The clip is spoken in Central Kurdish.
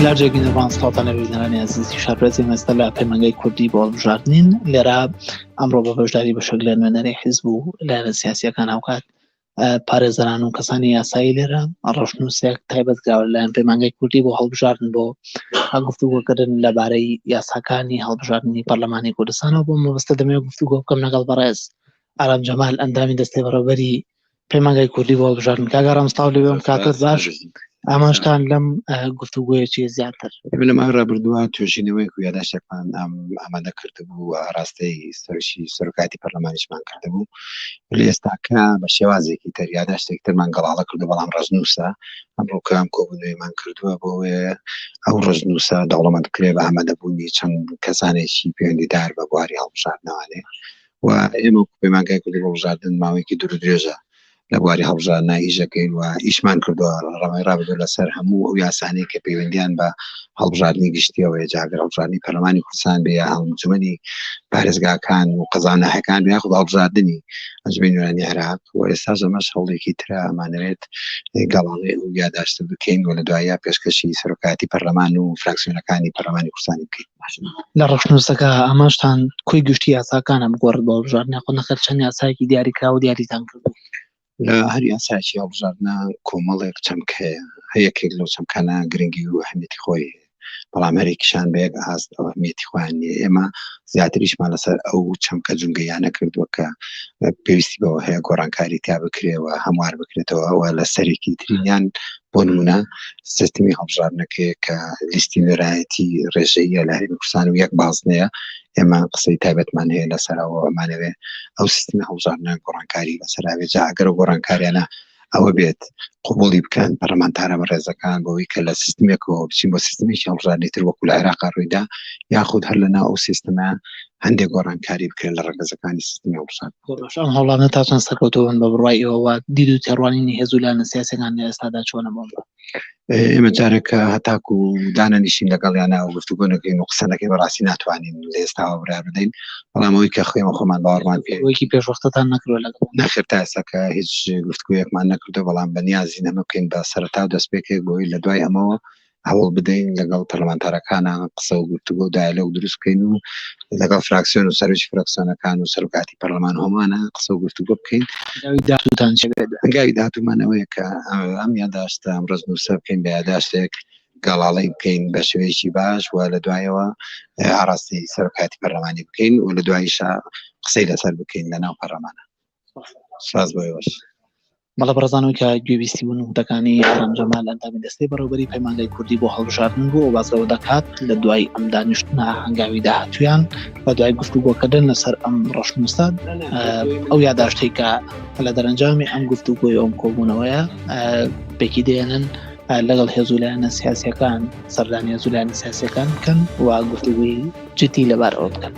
لارجێکی نێوانستاتانە بینەرانی عزیزی شارڕێزی مەستە لە پەیمانگای کوردی بۆ هەڵبژاردنین لێرە ئەمڕۆ بە بەشداری بەشێک لە نوێنەری حیزب و لایەنە سیاسیەکان هاوکات پارێزەران و کەسانی یاسایی لێرە ڕەشنوسێک تایبەتکراوە لەلایەن پەیمانگای کوردی بۆ هەڵبژاردن بۆ گفتوگۆکردن لەبارەی یاساکانی هەڵبژاردنی پەرلەمانی کوردستانەوە بۆ مەبەستە دەمەوێت گفتوگۆ بکەم لەگەڵ بەڕێز ئارام جەمال ئەندامی دەستەی بەڕێوەبەری پەیمانگای کوردی بۆ هەڵبژاردن کاگە ڕامستاو لەوێم کاتت باش ئاماژتان لەم گفتوگۆیەکی زیاتر لە ماڕا بردووە توێژینەوەی و یاداشتێکمان ئامادە کردبوو ڕاستەی سەرشی سەرۆکاتی پەرلەمانیشمان کردبوو لە ئێستاکە بە شێوازێکی تر یاداشتێک ترمان گەڵاڵە کردو بەڵام ڕەشنوسە ئەمڕۆکە ئەم کۆبوونەوەیمان کردووە بۆوێ ئەو ڕەشنوسە دەوڵەمەند کرێ بە ئامادەبوونی چەند کەسانێکی پەیوەندیدار بە بواری هەڵبژاردنەوانێ و ئێمە پەیمانگای کوردی بۆ هەڵبژاردن ماوەیەکی دوور و درێژە لە بواری هەڵبژاردنە ئیژەکەین و ئیشمان کردووە ڕەمای ڕابردوو لەسەر هەموو ئەو یاسانەی کە پەیوەندیان بە هەڵبژاردننی گشتیەوەی جاگەر هەڵبژاردنی پەرلەمانی کوردستان بێ یا هەڵمجمەنی پارێزگاکان و قەزانەهەکان بێ یاخود هەڵبژاردننی ئەنجومەی نوێنەرانی عێراق و ئێستا ئەمەش هەوڵێکی ترە ئەمانەوێت گەڵاڵێ و یاداشتە بکەین و لە دوایە پێشکەشی سەرۆکاتی پەرلەمان و فراکسیۆنەکانی پەرلەمانی کوردستانی بکەین. لە ڕەشنوسەکە ئاماژتان کۆی گشتی یاساکانە بگۆڕێت بۆ هەڵبژاردنە خۆ نەخێر چەند یاسایەکی دیاریکراوە و دیاریتان کردووە لە هەر یاسایەکی هەڵبژاردنە کۆمەڵێک چەمکەیە هەیەکێک لەو چەمکانە گرنگی و ئەهمیەتی خۆی بەڵام هەرێکیشان بە یەک ئاست ئەو ئەهمیەتی خۆیان نیە ئێمە زیاتریشمان لەسەر ئەو چەمکە جونگەیانە کردووە کە پێویستی بەوە هەیە گۆڕانکاری تیا بکرێەوە هەموار بکرێتەوە ئەوە لە سەرێکی ترینیان بۆ نمونە سیستمی هەڵبژاردنەکەی کە لیستی نوێرایەتی ڕێژەیە لە هەرێمی کوردستان و یەک بازنەیە ئێمە قسەی تایبەتمان هەیە لەسەرەوە ئەمانەوێ ئەو سیستمی هەڵبژاردنە گۆڕانکاری لەسەراوێ جا ئەگەر گۆڕانکاریانە ئەوە بێت قوبوڵی بکەن پەرلەمانتارە بەڕێزەکان بەوەی کە لە سیستمێکەوە بچین بۆ سیستمێکی هەڵبژاردنی تر وەکو لە عێراق ڕوویدا یاخود هەر لەناو ئەو سیستەمە هەندێک گۆڕانکاری بکرێن لە ڕێگەزەکانی سیستمی هەڵبژاردن. ئەم هەوڵانە تا چەند سەرکەوتوون بە بڕوای ئەوە دید و تێڕوانینی هێزوو لایەنە سیاسیەکان لە ئێستادا چۆنە بۆ ئێمە جارێکە هەتاکو و دانەنیشین لەگەڵیانە و گفتوگۆ نەکەین و قسەنەکەی بەڕاستی ناتوانین لە ئێستاوە برا بدەین بەڵام ئەوەی کە خۆیمە خۆمان باوەڕمان پێوەیەکی پێشوەختتان نەکردووە لەگەڵ نەخێر تا ئێستاکە هیچ گفتوگۆیەکمان نەکردو بەڵام بەنیازی نەمە بکەین بە سەرەتا و دەستپێکێک بۆی لە دوای ئەمەوە هەوڵ بدەین لەگەڵ پەرلەمانتارەکانە قسە و گفتوگۆ و دایالۆگ دروست بکەین و لەگەڵ فراکسیۆن و سەرۆکی فراکسیۆنەکان و سەرۆکاتی پەرلەمان هەمانە قسە و گفتوگۆ بکەین. هەنگاوی داهاتوومانەوەیە کە ئەم یاداشتە ئەم ڕەشنوسە بکەین بە یاداشتێک گەڵاڵی بکەین بە شێوەیەکی باش و لە دوایەوە ئاراستی سەرۆکاتی پەرلەمانی بکەین و لە دواییشە قسەی لەسەر بکەین لەناو پەرلەمانە. سپاس بۆ ئێوەش. بەڵە بەڕێزانەوەی کە گوێویستی بوون و وتەکانی ئارام جەمال ئەندامی دەستەی بەڕێوەبەری پەیمانگای کوردی بۆ هەڵبژاردن بوو و بازەوە دەکات لە دوای ئەم دانیشتنە هەنگاوی داهاتوویان بە دوای گفتوگۆکردن لەسەر ئەم ڕەشنوسە ئەو یاداشتەی کە لە دەرەنجامی ئەم گفتوگۆی ئەم کۆبوونەوەیە پێکی دێنن لەگەڵ هێزوو لایەنە سیاسیەکان سەردانی هێزوو لایەنە سیاسیەکان بکەن و گفتوگۆی جدی لەبار ئەوە بکەن.